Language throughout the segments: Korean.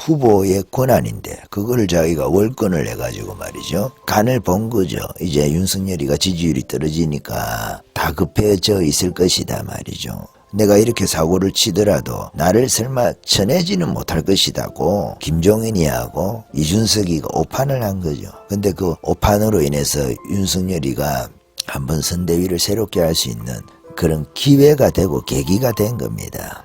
후보의 권한인데 그걸 자기가 월권을 해가지고 말이죠. 간을 본 거죠. 이제 윤석열이가 지지율이 떨어지니까 다급해져 있을 것이다 말이죠. 내가 이렇게 사고를 치더라도 나를 설마 쳐내지는 못할 것이다고 김종인이하고 이준석이가 오판을 한 거죠. 근데 그 오판으로 인해서 윤석열이가 한번 선대위를 새롭게 할 수 있는 그런 기회가 되고 계기가 된 겁니다.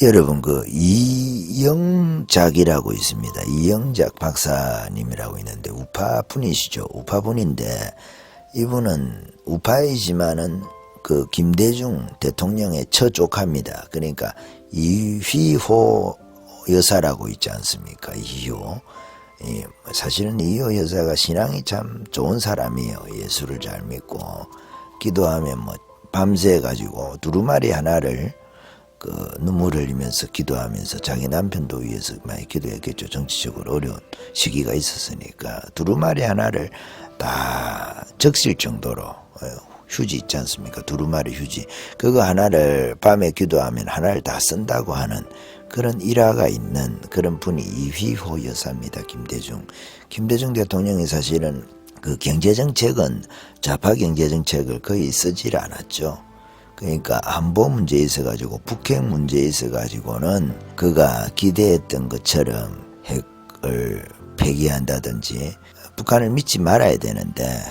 여러분 그 이영작이라고 있습니다. 이영작 박사님이라고 있는데 우파 분이시죠. 우파 분인데 이분은 우파이지만은 그 김대중 대통령의 처조카입니다. 그러니까 이휘호 여사라고 있지 않습니까? 이휘호. 사실은 이휘호 여사가 신앙이 참 좋은 사람이에요. 예수를 잘 믿고 기도하면 뭐 밤새 가지고 두루마리 하나를 그 눈물을 흘리면서 기도하면서 자기 남편도 위해서 많이 기도했겠죠. 정치적으로 어려운 시기가 있었으니까 두루마리 하나를 다 적실 정도로 휴지 있지 않습니까? 두루마리 휴지 그거 하나를 밤에 기도하면 하나를 다 쓴다고 하는 그런 일화가 있는 그런 분이 이휘호 여사입니다. 김대중 대통령이 사실은 그 경제정책은 좌파 경제정책을 거의 쓰질 않았죠. 그러니까 안보 문제에 있어가지고 북핵 문제에 있어가지고는 그가 기대했던 것처럼 핵을 폐기한다든지 북한을 믿지 말아야 되는데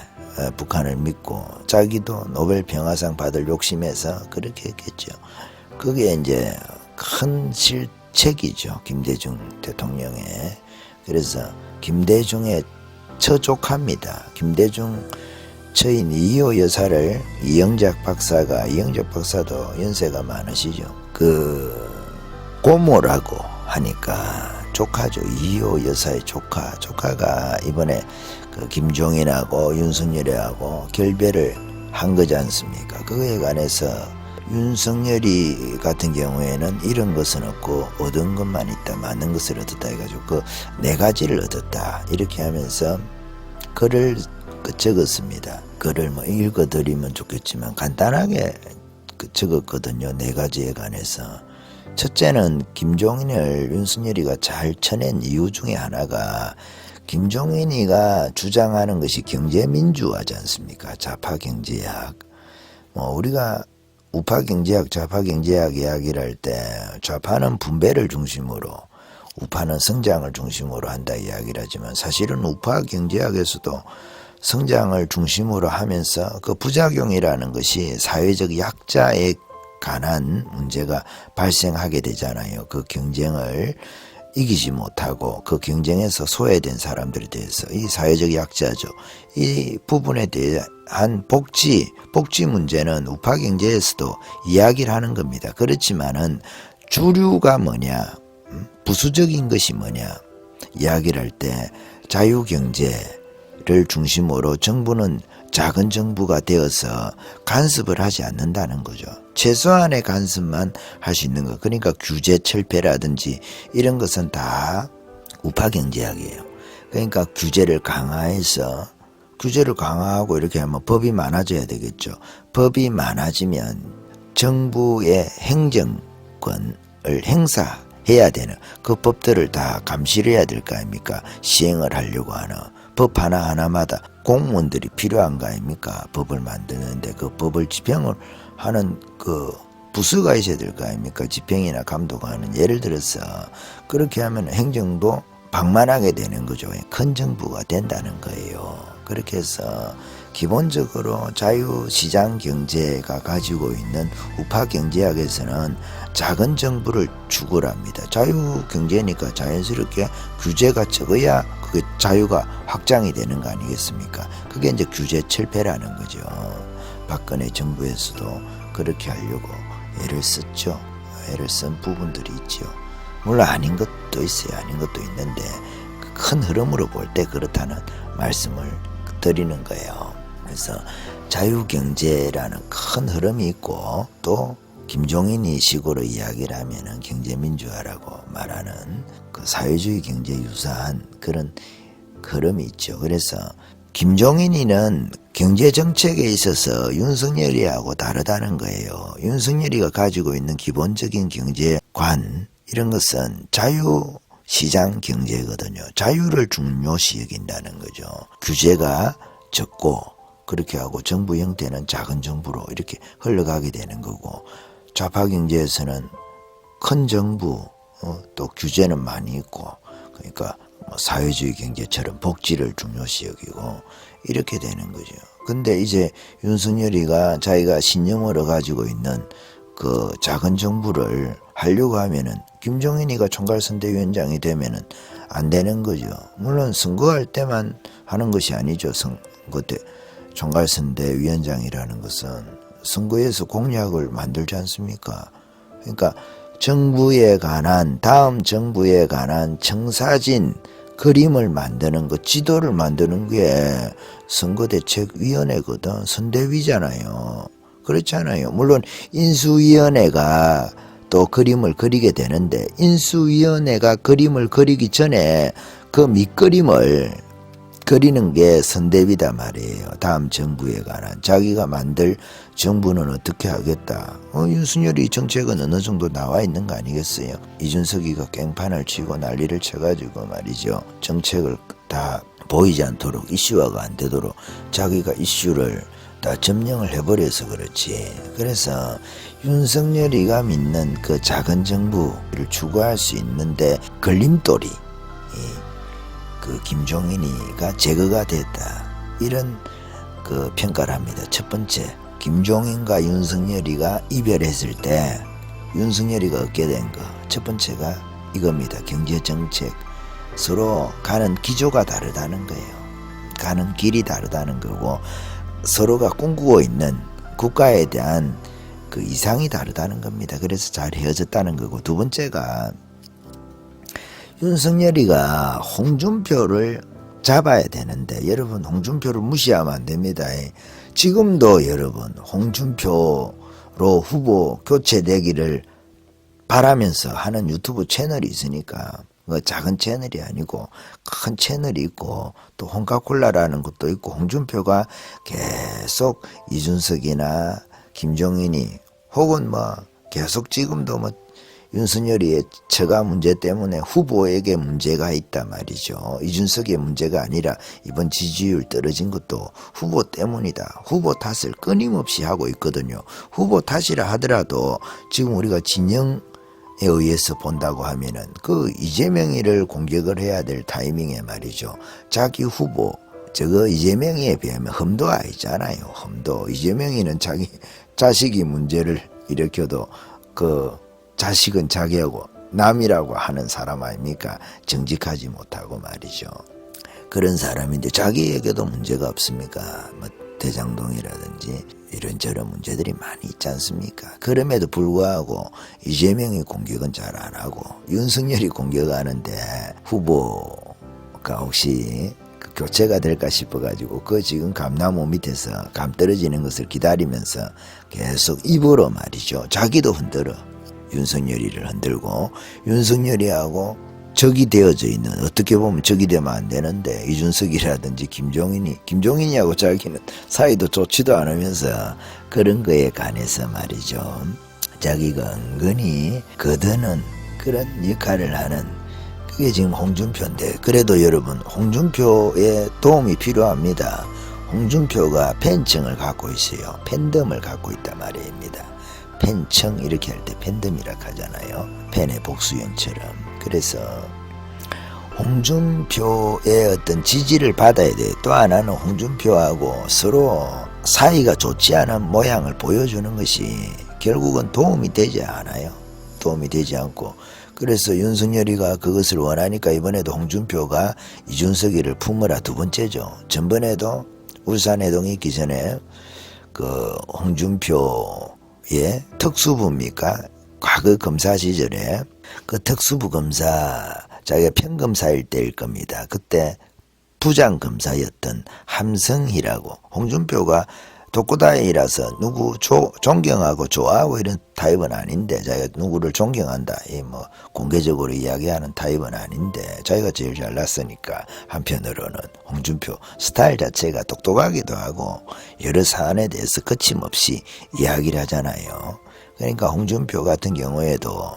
북한을 믿고 자기도 노벨 평화상 받을 욕심에서 그렇게 했겠죠. 그게 이제 큰 실책이죠. 김대중 대통령의. 그래서 김대중의 처조카입니다. 김대중 처인 이휘호 여사를 이영작 박사도 연세가 많으시죠. 그 고모라고 하니까 조카죠. 이휘호 여사의 조카가 이번에 그 김종인하고 윤석열이하고 결별을 한 거지 않습니까? 그거에 관해서 윤석열이 같은 경우에는 이런 것은 없고 얻은 것만 있다, 많은 것을 얻었다 해가지고 그 네 가지를 얻었다 이렇게 하면서 글을 적었습니다. 글을 뭐 읽어드리면 좋겠지만 간단하게 적었거든요. 네 가지에 관해서. 첫째는 김종인을 윤석열이가 잘 쳐낸 이유 중에 하나가 김종인이가 주장하는 것이 경제민주화지 않습니까? 좌파경제학. 뭐 우리가 우파경제학, 좌파경제학 이야기를 할 때 좌파는 분배를 중심으로 우파는 성장을 중심으로 한다 이야기를 하지만 사실은 우파경제학에서도 성장을 중심으로 하면서 그 부작용이라는 것이 사회적 약자에 관한 문제가 발생하게 되잖아요. 그 경쟁을 이기지 못하고 그 경쟁에서 소외된 사람들에 대해서 이 사회적 약자죠. 이 부분에 대한 복지 문제는 우파 경제에서도 이야기를 하는 겁니다. 그렇지만은 주류가 뭐냐, 부수적인 것이 뭐냐 이야기를 할 때 자유경제를 중심으로 정부는 작은 정부가 되어서 간섭을 하지 않는다는 거죠. 최소한의 간섭만 할 수 있는 것. 그러니까 규제 철폐라든지 이런 것은 다 우파 경제학이에요. 그러니까 규제를 강화하고 이렇게 하면 법이 많아져야 되겠죠. 법이 많아지면 정부의 행정권을 행사해야 되는 그 법들을 다 감시를 해야 될 거 아닙니까? 시행을 하려고 하는 법 하나하나마다 공무원들이 필요한 거 아닙니까? 법을 만드는데 그 법을 집행을 하는 그 부서가 있어야 될 거 아닙니까? 집행이나 감독하는. 예를 들어서 그렇게 하면 행정도 방만하게 되는 거죠. 큰 정부가 된다는 거예요. 그렇게 해서 기본적으로 자유시장 경제가 가지고 있는 우파 경제학에서는 작은 정부를 추구를 합니다. 자유경제니까 자연스럽게 규제가 적어야 그게 자유가 확장이 되는 거 아니겠습니까? 그게 이제 규제 철폐라는 거죠. 박근혜 정부에서도 그렇게 하려고 애를 썼죠. 애를 쓴 부분들이 있죠. 물론 아닌 것도 있어요. 아닌 것도 있는데 큰 흐름으로 볼 때 그렇다는 말씀을 드리는 거예요. 그래서 자유경제라는 큰 흐름이 있고 또 김종인이 식으로 이야기를 하면은 경제민주화라고 말하는 그 사회주의 경제에 유사한 그런 흐름이 있죠. 그래서 김종인이는 경제정책에 있어서 윤석열이하고 다르다는 거예요. 윤석열이가 가지고 있는 기본적인 경제관 이런 것은 자유시장 경제거든요. 자유를 중요시 여긴다는 거죠. 규제가 적고 그렇게 하고 정부 형태는 작은 정부로 이렇게 흘러가게 되는 거고, 좌파 경제에서는 큰 정부 또 규제는 많이 있고, 그러니까 뭐 사회주의 경제처럼 복지를 중요시 여기고 이렇게 되는 거죠. 근데 이제 윤석열이가 자기가 신념으로 가지고 있는 그 작은 정부를 하려고 하면은 김종인이가 총괄선대위원장이 되면은 안 되는 거죠. 물론 선거할 때만 하는 것이 아니죠. 선거 때 총괄선대위원장이라는 것은 선거에서 공약을 만들지 않습니까? 그러니까 정부에 관한, 다음 정부에 관한 청사진 그림을 만드는 것, 지도를 만드는 게 선거대책위원회거든. 선대위잖아요. 그렇잖아요. 물론 인수위원회가 또 그림을 그리게 되는데, 인수위원회가 그림을 그리기 전에 그 밑그림을 그리는 게 선대위다 말이에요. 다음 정부에 관한 자기가 만들 정부는 어떻게 하겠다. 윤석열이 정책은 어느 정도 나와 있는 거 아니겠어요? 이준석이가 깽판을 치고 난리를 쳐가지고 말이죠. 정책을 다 보이지 않도록, 이슈화가 안 되도록 자기가 이슈를 다 점령을 해버려서 그렇지. 그래서 윤석열이가 믿는 그 작은 정부를 추구할 수 있는데 걸림돌이 그 김종인이가 제거가 됐다, 이런 그 평가를 합니다. 첫 번째, 김종인과 윤석열이가 이별했을 때 윤석열이가 얻게 된 거 첫 번째가 이겁니다. 경제정책, 서로 가는 기조가 다르다는 거예요. 가는 길이 다르다는 거고, 서로가 꿈꾸고 있는 국가에 대한 그 이상이 다르다는 겁니다. 그래서 잘 헤어졌다는 거고, 두 번째가 윤석열이가 홍준표를 잡아야 되는데, 여러분 홍준표를 무시하면 안 됩니다. 지금도 여러분 홍준표로 후보 교체되기를 바라면서 하는 유튜브 채널이 있으니까, 작은 채널이 아니고 큰 채널이 있고 또 홍카콜라라는 것도 있고, 홍준표가 계속 이준석이나 김종인이 혹은 뭐 계속 지금도 뭐 윤석열이의 처가 문제 때문에 후보에게 문제가 있단 말이죠. 이준석의 문제가 아니라 이번 지지율 떨어진 것도 후보 때문이다. 후보 탓을 끊임없이 하고 있거든요. 후보 탓이라 하더라도 지금 우리가 진영에 의해서 본다고 하면은 그 이재명이를 공격을 해야 될 타이밍에 말이죠. 자기 후보, 저거 이재명이에 비하면 흠도 아니잖아요. 흠도. 이재명이는 자기 자식이 문제를 일으켜도 그 자식은 자기하고 남이라고 하는 사람 아닙니까? 정직하지 못하고 말이죠. 그런 사람인데 자기에게도 문제가 없습니까? 뭐 대장동이라든지 이런저런 문제들이 많이 있지 않습니까? 그럼에도 불구하고 이재명이 공격은 잘 안 하고 윤석열이 공격하는데 후보가 혹시 교체가 될까 싶어가지고 그 지금 감나무 밑에서 감 떨어지는 것을 기다리면서 계속 입으로 말이죠. 자기도 흔들어. 윤석열이를 흔들고, 윤석열이하고 적이 되어져 있는, 어떻게 보면 적이 되면 안 되는데 이준석이라든지 김종인이하고 자기는 사이도 좋지도 않으면서 그런 거에 관해서 말이죠. 자기가 은근히 거드는 그런 역할을 하는, 그게 지금 홍준표인데, 그래도 여러분 홍준표의 도움이 필요합니다. 홍준표가 팬층을 갖고 있어요. 팬덤을 갖고 있단 말입니다. 팬층 이렇게 할 때 팬덤이라 하잖아요. 팬의 복수형처럼. 그래서 홍준표의 어떤 지지를 받아야 돼. 또 하나는 홍준표하고 서로 사이가 좋지 않은 모양을 보여주는 것이 결국은 도움이 되지 않아요. 도움이 되지 않고, 그래서 윤석열이가 그것을 원하니까 이번에도 홍준표가 이준석이를 품으라 두 번째죠. 전번에도 울산해동 있기 전에 그 홍준표 특수부입니까? 과거 검사 시절에 그 특수부 검사, 자기가 평검사일 때일 겁니다. 그때 부장검사였던 함성희라고, 홍준표가 독고다이라서 누구 존경하고 좋아하고 이런 타입은 아닌데, 자기가 누구를 존경한다 뭐 공개적으로 이야기하는 타입은 아닌데, 자기가 제일 잘났으니까 한편으로는 홍준표 스타일 자체가 똑똑하기도 하고 여러 사안에 대해서 거침없이 이야기를 하잖아요. 그러니까 홍준표 같은 경우에도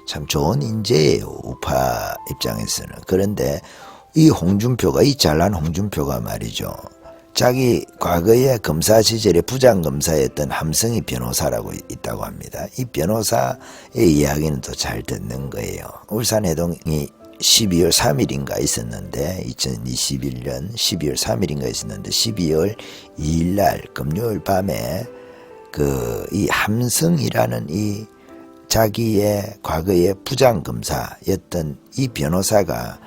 참 좋은 인재예요, 우파 입장에서는. 그런데 이 홍준표가, 이 잘난 홍준표가 말이죠, 자기 과거에 검사 시절에 부장검사였던 함성희 변호사라고 있다고 합니다. 이 변호사의 이야기는 또 잘 듣는 거예요. 울산해동이 12월 3일인가 있었는데, 2021년 12월 3일인가 있었는데, 12월 2일날 금요일 밤에 이 함성이라는 이 자기의 과거의 부장검사였던 이 변호사가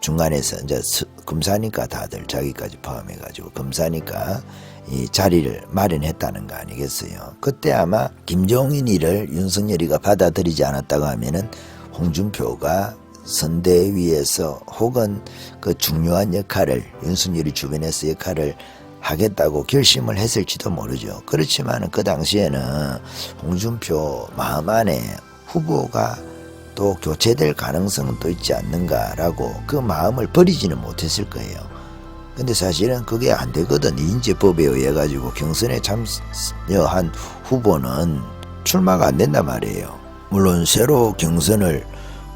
중간에서 이제 검사니까 다들 자기까지 포함해가지고 검사니까 이 자리를 마련했다는 거 아니겠어요. 그때 아마 김종인이를 윤석열이가 받아들이지 않았다고 하면은 홍준표가 선대위에서 혹은 그 중요한 역할을, 윤석열이 주변에서 역할을 하겠다고 결심을 했을지도 모르죠. 그렇지만 그 당시에는 홍준표 마음 안에 후보가 또 교체될 가능성은 또 있지 않는가라고 그 마음을 버리지는 못했을 거예요. 근데 사실은 그게 안 되거든. 인재법에 의해 가지고 경선에 참여한 후보는 출마가 안 된단 말이에요. 물론 새로 경선을,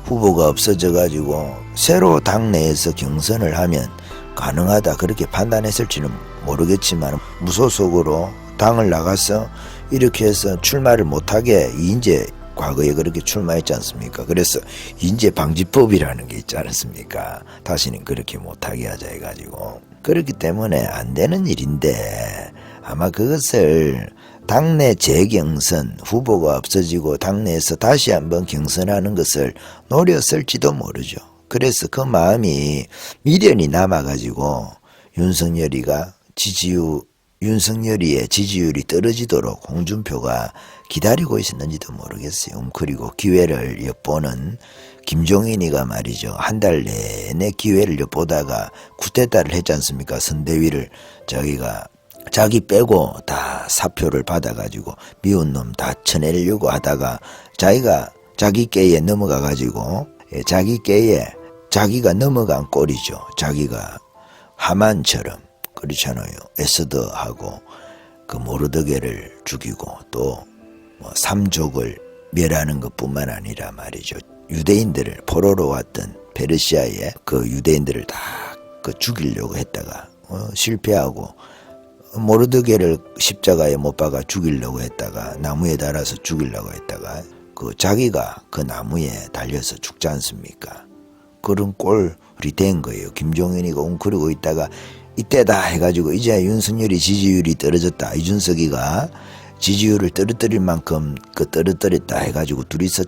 후보가 없어져 가지고 새로 당내에서 경선을 하면 가능하다 그렇게 판단했을지는 모르겠지만, 무소속으로 당을 나가서 이렇게 해서 출마를 못하게, 인재 과거에 그렇게 출마했지 않습니까? 그래서 인재방지법이라는 게 있지 않습니까? 다시는 그렇게 못하게 하자 해가지고. 그렇기 때문에 안 되는 일인데, 아마 그것을 당내 재경선, 후보가 없어지고 당내에서 다시 한번 경선하는 것을 노렸을지도 모르죠. 그래서 그 마음이 미련이 남아가지고 윤석열이의 지지율이 떨어지도록 홍준표가 기다리고 있었는지도 모르겠어요. 그리고 기회를 엿보는 김종인이가 말이죠, 한 달 내내 기회를 엿보다가 쿠데타를 했지 않습니까? 선대위를 자기 빼고 다 사표를 받아가지고 미운 놈 다 쳐내려고 하다가 자기 깨에 넘어가가지고, 자기 깨에 자기가 넘어간 꼴이죠. 자기가 하만처럼, 그렇잖아요. 에스더하고 그 모르드게를 죽이고 또 삼족을 멸하는 것뿐만 아니라 말이죠, 유대인들을 포로로 왔던 페르시아의 그 유대인들을 다 죽이려고 했다가 실패하고, 모르드게를 십자가에 못 박아 죽이려고 했다가, 나무에 달아서 죽이려고 했다가 자기가 그 나무에 달려서 죽지 않습니까? 그런 꼴이 된 거예요. 김종인이가 웅크리고 있다가 이때다 해가지고, 이제 윤석열이 지지율이 떨어졌다, 이준석이가 지지율을 떨어뜨릴 만큼 떨어뜨렸다 해가지고 둘이서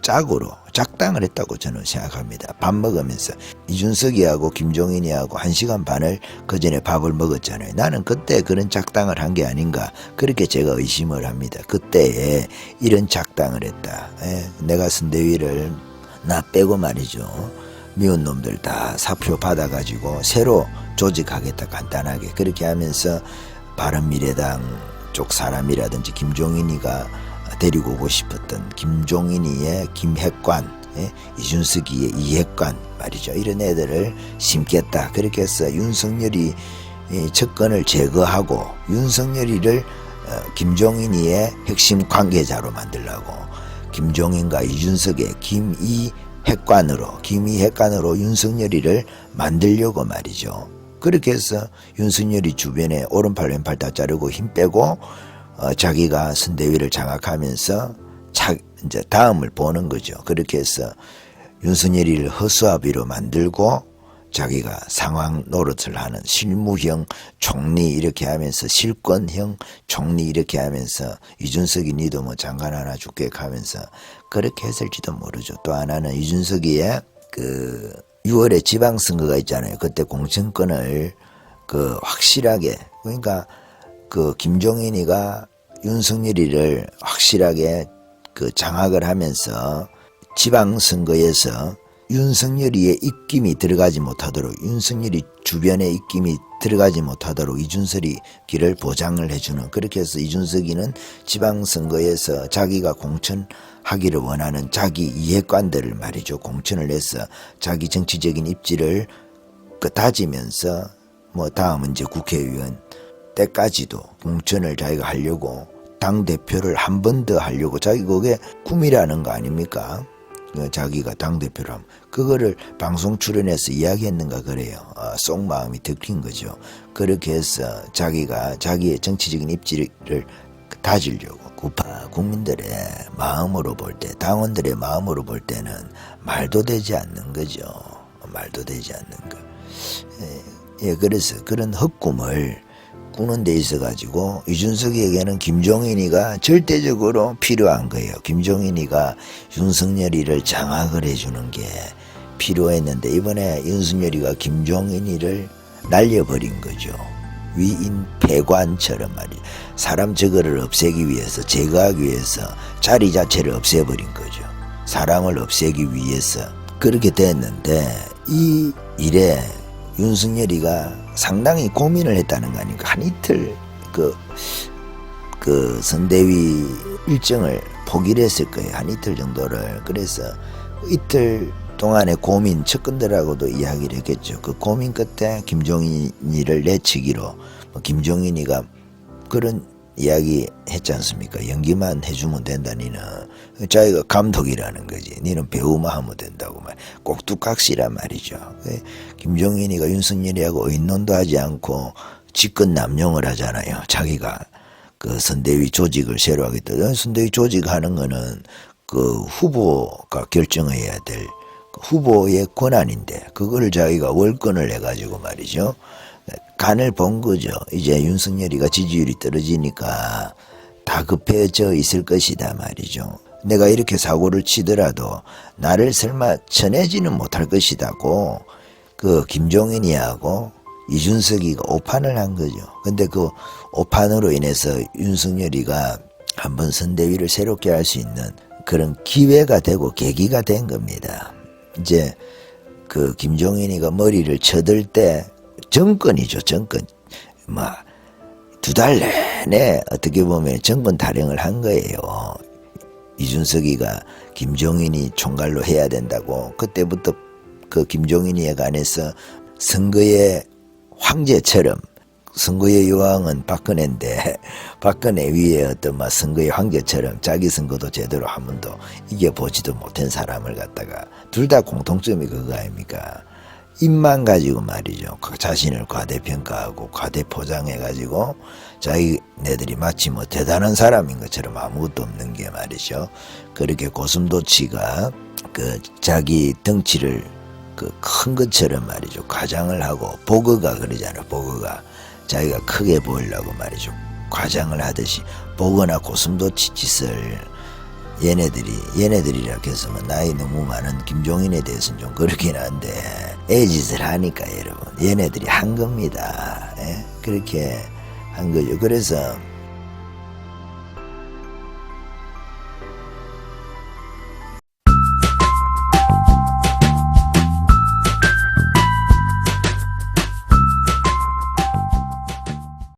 작당을 했다고 저는 생각합니다. 밥 먹으면서 이준석이하고 김종인이하고 1시간 반을 그 전에 밥을 먹었잖아요. 나는 그때 그런 작당을 한 게 아닌가, 그렇게 제가 의심을 합니다. 그때에 이런 작당을 했다. 내가 선대위를 나 빼고 말이죠, 미운 놈들 다 사표 받아가지고 새로 조직하겠다, 간단하게. 그렇게 하면서 바른미래당 쪽 사람이라든지 김종인이가 데리고 오고 싶었던 김종인이의 김핵관, 이준석이의 이핵관 말이죠, 이런 애들을 심겠다. 그렇게 해서 윤석열이 접근을 제거하고 윤석열이를 김종인이의 핵심 관계자로 만들려고, 김종인과 이준석의 김이핵관으로 윤석열이를 만들려고 말이죠. 그렇게 해서 윤석열이 주변에 오른팔 왼팔 다 자르고 힘 빼고 자기가 선대위를 장악하면서 이제 다음을 보는 거죠. 그렇게 해서 윤석열이를 허수아비로 만들고 자기가 상황 노릇을 하는 실무형 총리 이렇게 하면서, 실권형 총리 이렇게 하면서, 이준석이 니도 뭐 장관 하나 줄게 하면서 그렇게 했을지도 모르죠. 또 하나는 이준석이의 6월에 지방선거가 있잖아요. 그때 공천권을 확실하게, 그러니까 김종인이가 윤석열이를 확실하게 장악을 하면서 지방선거에서 윤석열이의 입김이 들어가지 못하도록, 윤석열이 주변에 입김이 들어가지 못하도록 이준석이 길을 보장을 해주는, 그렇게 해서 이준석이는 지방선거에서 자기가 공천하기를 원하는 자기 이해관들을 말이죠, 공천을 해서 자기 정치적인 입지를 다지면서 뭐 다음은 이제 국회의원 때까지도 공천을 자기가 하려고, 당대표를 한 번 더 하려고, 자기 그게 꿈이라는 거 아닙니까? 자기가 당대표를 하면 그거를 방송 출연해서 이야기했는가 그래요. 속마음이 들킨 거죠. 그렇게 해서 자기가 자기의 정치적인 입지를 다지려고, 국민들의 마음으로 볼 때, 당원들의 마음으로 볼 때는 말도 되지 않는 거죠. 말도 되지 않는 거. 예, 그래서 그런 헛꿈을 꾸는 데 있어 가지고 이준석에게는 김종인이가 절대적으로 필요한 거예요. 김종인이가 윤석열이를 장악을 해주는 게 필요했는데, 이번에 윤석열이가 김종인이를 날려버린 거죠. 위인 폐관처럼 말이죠. 사람 저거를 없애기 위해서, 제거하기 위해서 자리 자체를 없애버린 거죠. 사람을 없애기 위해서 그렇게 됐는데, 이 일에 윤석열이가 상당히 고민을 했다는 거 아닙니까? 한 이틀 그 선대위 일정을 포기를 했을 거예요. 한 이틀 정도를. 그래서 이틀 동안의 고민, 측근들하고도 이야기를 했겠죠. 그 고민 끝에 김종인이를 내치기로, 김종인이가 그런 이야기 했지 않습니까? 연기만 해주면 된다, 니는. 자기가 감독이라는 거지. 니는 배우만 하면 된다고 말. 꼭두각시란 말이죠. 김종인이가 윤석열이하고 의논도 하지 않고 직권 남용을 하잖아요. 자기가 그 선대위 조직을 새로 하겠다. 선대위 조직하는 거는 그 후보가 결정해야 될 후보의 권한인데, 그걸 자기가 월권을 해가지고 말이죠. 간을 본 거죠. 이제 윤석열이가 지지율이 떨어지니까 다급해져 있을 것이다 말이죠. 내가 이렇게 사고를 치더라도 나를 설마 쳐내지는 못할 것이다고 그 김종인이하고 이준석이가 오판을 한 거죠. 근데 그 오판으로 인해서 윤석열이가 한번 선대위를 새롭게 할 수 있는 그런 기회가 되고 계기가 된 겁니다. 이제 그 김종인이가 머리를 쳐들 때 정권이죠, 정권. 두 달 내내 어떻게 보면 정권 타령을 한 거예요. 이준석이가 김종인이 총괄로 해야 된다고. 그때부터 그 김종인이에 관해서 선거의 황제처럼, 선거의 여왕은 박근혜인데 박근혜 위에 어떤 선거의 황제처럼 자기 선거도 제대로 한 번도 이겨보지도 못한 사람을 갖다가, 둘 다 공통점이 그거 아닙니까? 입만 가지고 말이죠. 자신을 과대평가하고 과대포장해가지고 자기네들이 마치 뭐 대단한 사람인 것처럼 아무것도 없는 게 말이죠. 그렇게 고슴도치가 그 자기 덩치를 그 큰 것처럼 말이죠. 과장을 하고, 보거가 그러잖아요. 보거가 자기가 크게 보이려고 말이죠. 과장을 하듯이 보거나 고슴도치 짓을 얘네들이라 해서 뭐 나이 너무 많은 김종인에 대해서는 좀 그렇긴 한데 애짓을 하니까 여러분 얘네들이 한 겁니다. 예? 그렇게 한 거죠. 그래서